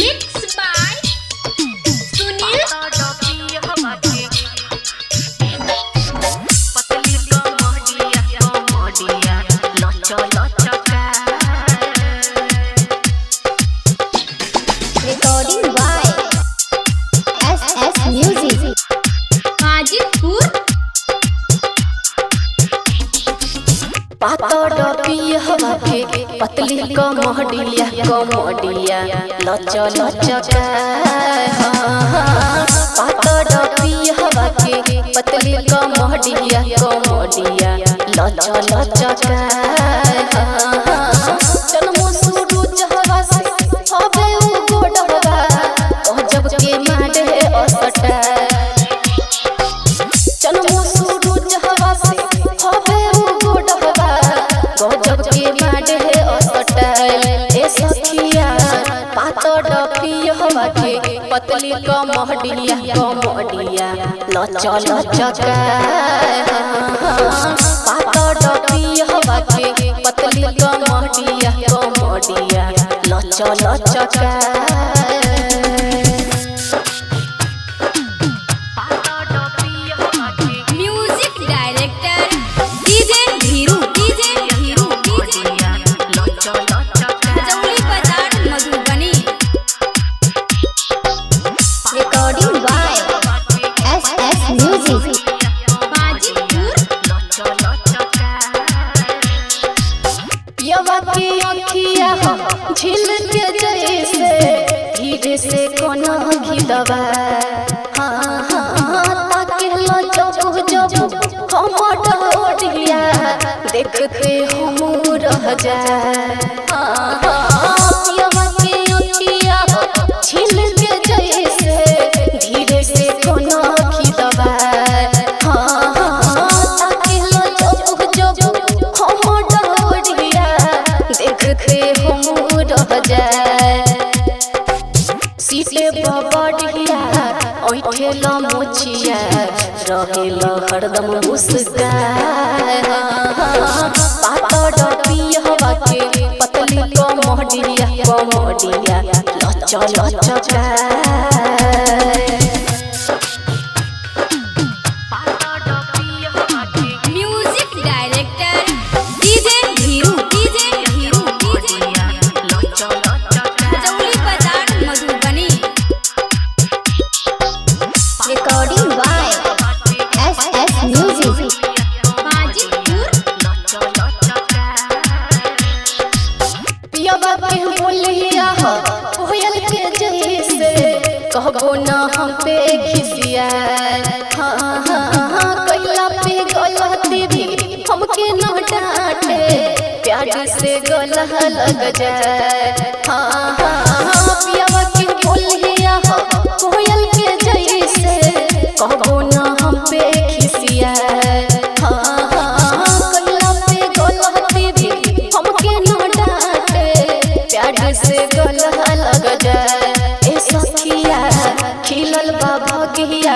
Mixed by Sunil. Recording by SS Music. Hajipur पातर पियहवा के पतली कमहडिया लच लचका पातर पियहवा के पतली कमहडिया लच लचका जन्मो सूरज हवा से हवे उ गोडवा गजब के माडे असटा जन्मो सूरज हवा से हवे उ गोडवा गजब के माडे असटा ए सखिया पातर पियहवा के पतली कमहडिया लच लचका पातर पियहवा के पतली कमहडिया लच लचका music director DJ Dhiru Khajauli बाजार Madhubani. Recording by SS Music. Hajipur पियवा की अखिया झिल के जैसे धीरे से कोना घिदवा ताकेला जब जब हमर ओढ़िया देखते हम रह जाए पियवा की अखिया झिल के जैसे धीरे से कोना घिदवा ताकेला जब जब हमर ओढ़िया देखते हम रह जाए सीटे बढ़िया ओठेल मुछिया रहेल हरदम मुस्कान पातर पियहवा के पतली कमहडिया लच लचका music director DJ Dhiru Khajauli बाजार Madhubani. Recording by SS Music. Hajipur पियवा के बोलिया कोयल के जैसे कहबो ना हम पे खिसिया कैला पे गलती भी हमके न डांटे प्यार से गला लग जाए पियवा के बोलिया कोयल के जैसे कहबो ना हम पे खिसिया कैला पे गलती भी हमके न डांटे प्यार से गला लग जाए ए सखिया खिलल बा भगिया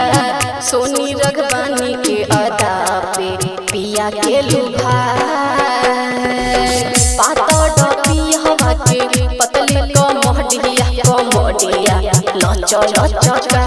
सोनी रगबानी के अदा पे पिया के लुभा पातर पियहवा के पतली कमहडिया लच लचका